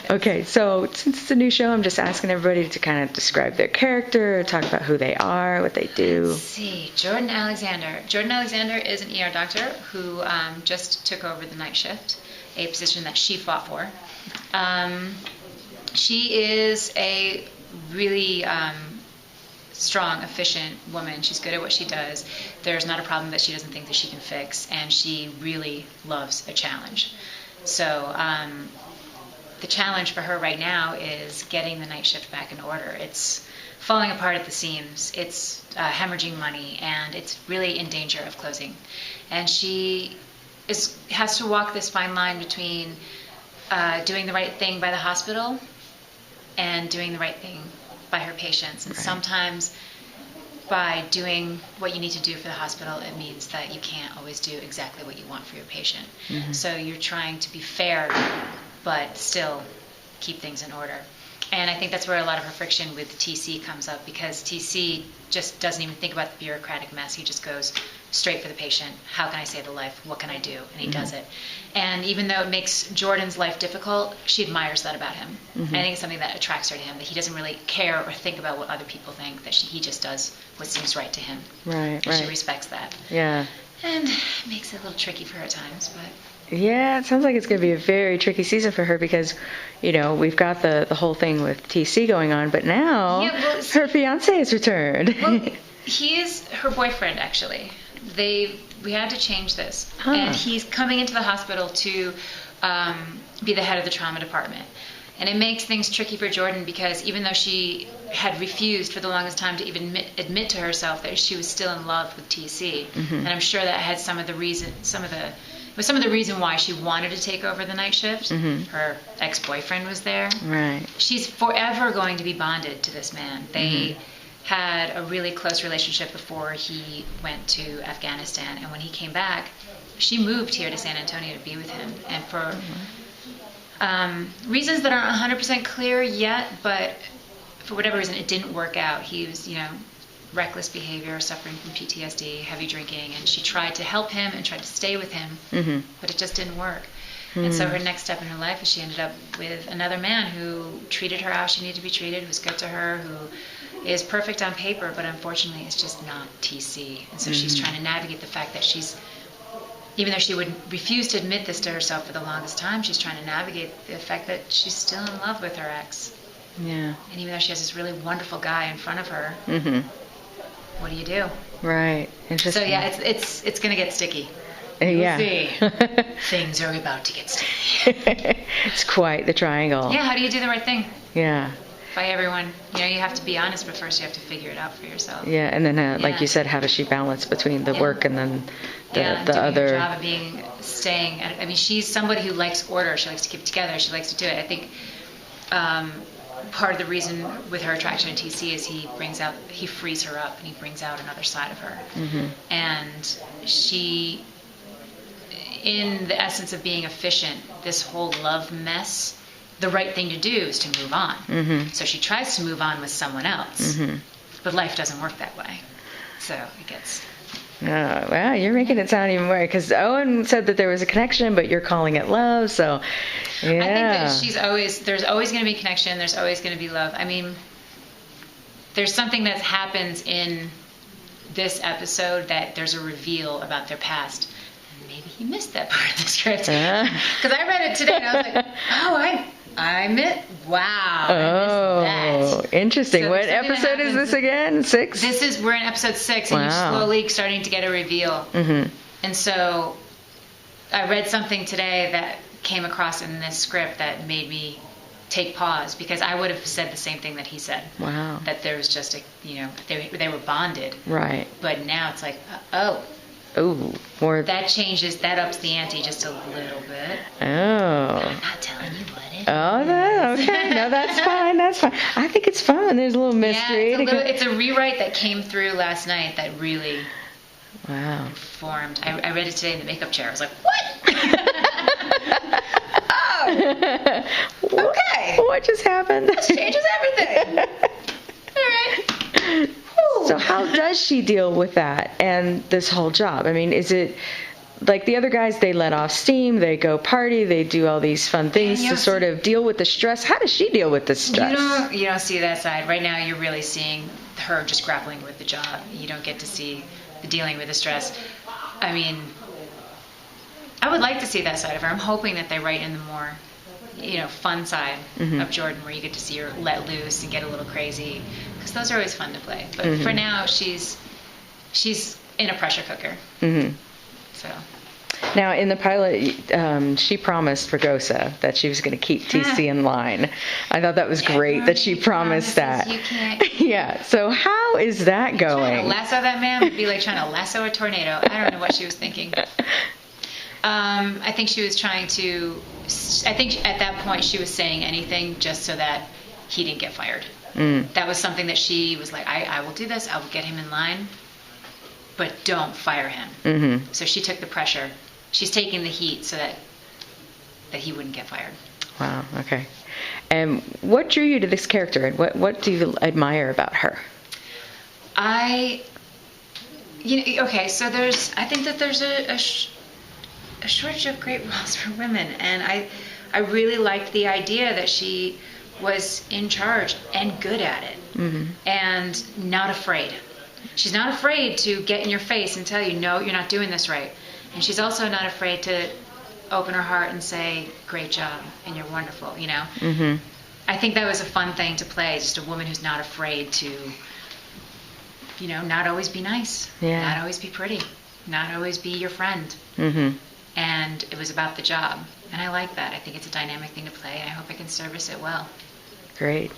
Okay, so since it's a new show, I'm just asking everybody to kind of describe their character, talk about who they are, what they do. Let's see, Jordan Alexander. Jordan Alexander is an ER doctor who just took over the night shift, a position that she fought for. She is a really strong, efficient woman. She's good at what she does. There's not a problem that she doesn't think that she can fix, and she really loves a challenge. So the challenge for her right now is getting the night shift back in order. It's falling apart at the seams. It's hemorrhaging money, and it's really in danger of closing. And she has to walk this fine line between doing the right thing by the hospital and doing the right thing by her patients. And sometimes by doing what you need to do for the hospital, it means that you can't always do exactly what you want for your patient. So you're trying to be fair, but still keep things in order. And I think that's where a lot of her friction with TC comes up, because TC just doesn't even think about the bureaucratic mess. He just goes straight for the patient. How can I save a life? What can I do? And he does it. And even though it makes Jordan's life difficult, she admires that about him. I think it's something that attracts her to him, that he doesn't really care or think about what other people think, that he just does what seems right to him. Right. She respects that. Yeah. And it makes it a little tricky for her at times, but... Yeah, it sounds like it's going to be a very tricky season for her because, we've got the whole thing with TC going on, but now her fiancé has returned. Well, he is her boyfriend, actually. We had to change this. And he's coming into the hospital to be the head of the trauma department. And it makes things tricky for Jordan because even though she had refused for the longest time to even admit to herself that she was still in love with TC, and I'm sure that had some of the reason why she wanted to take over the night shift. Her ex-boyfriend was there. Right. She's forever going to be bonded to this man. They had a really close relationship before he went to Afghanistan, and when he came back, she moved here to San Antonio to be with him. And for reasons that aren't 100% clear yet, but for whatever reason, it didn't work out. He was, reckless behavior, suffering from PTSD, heavy drinking, and she tried to help him and tried to stay with him, but it just didn't work. And so her next step in her life is she ended up with another man who treated her how she needed to be treated, who's good to her, who is perfect on paper, but unfortunately is just not TC. And so she's trying to navigate the fact that even though she would refuse to admit this to herself for the longest time, she's trying to navigate the fact that she's still in love with her ex. Yeah. And even though she has this really wonderful guy in front of her, what do you do? Right. Interesting. So yeah, it's going to get sticky. Yeah. We'll see. Things are about to get sticky. It's quite the triangle. Yeah, how do you do the right thing? Yeah. By everyone. You have to be honest, but first you have to figure it out for yourself. Yeah, and then like you said, how does she balance between the work and then the other... doing her job and staying... I mean, she's somebody who likes order. She likes to keep it together. She likes to do it. I think part of the reason with her attraction to TC is he frees her up and he brings out another side of her. And she, in the essence of being efficient, this whole love mess, the right thing to do is to move on. So she tries to move on with someone else, but life doesn't work that way. So it gets... Oh, wow, you're making it sound even more, because Owen said that there was a connection, but you're calling it love, so, yeah. I think that there's always going to be connection, there's always going to be love. I mean, there's something that happens in this episode that there's a reveal about their past. Maybe he missed that part of the script. Because I read it today, and I was like, oh, wow. Oh, I missed that. Interesting. So what episode is this again? 6? We're in episode 6, and you're slowly starting to get a reveal. And so I read something today that came across in this script that made me take pause, because I would have said the same thing that he said. Wow. That there was just they were bonded. Right. But now it's like, oh, more. That ups the ante just a little bit. Oh. I'm not telling you what it is. Oh, okay. No, that's fine. That's fine. I think it's fun. There's a little mystery. Yeah, it's a rewrite that came through last night that really formed. I read it today in the makeup chair. I was like, what? Oh, okay. What just happened? This changes everything. All right. So how does she deal with that and this whole job? I mean, is it like the other guys, they let off steam, they go party, they do all these fun things to sort of deal with the stress. How does she deal with the stress? You don't see that side. Right now you're really seeing her just grappling with the job. You don't get to see the dealing with the stress. I mean, I would like to see that side of her. I'm hoping that they write in the more, fun side of Jordan, where you get to see her let loose and get a little crazy, because those are always fun to play. But for now, she's in a pressure cooker. So. Now, in the pilot, she promised Ragosa that she was going to keep TC in line. I thought that was great that she promised that. You can't. Yeah. So how is that going? Trying to lasso that man would be like trying to lasso a tornado. I don't know what she was thinking. I think she was trying to. I think at that point she was saying anything just so that he didn't get fired. That was something that she was like, I will do this. I will get him in line, but don't fire him. So she took the pressure. She's taking the heat so that he wouldn't get fired. Wow. Okay. And what drew you to this character, and what do you admire about her? Okay. So I think that there's a shortage of great roles for women, and I really liked the idea that she was in charge and good at it, and not afraid. She's not afraid to get in your face and tell you, no, you're not doing this right. And she's also not afraid to open her heart and say, great job, and you're wonderful, I think that was a fun thing to play, just a woman who's not afraid to, not always be nice, not always be pretty, not always be your friend. And it was about the job. And I like that. I think it's a dynamic thing to play. I hope I can service it well. Great.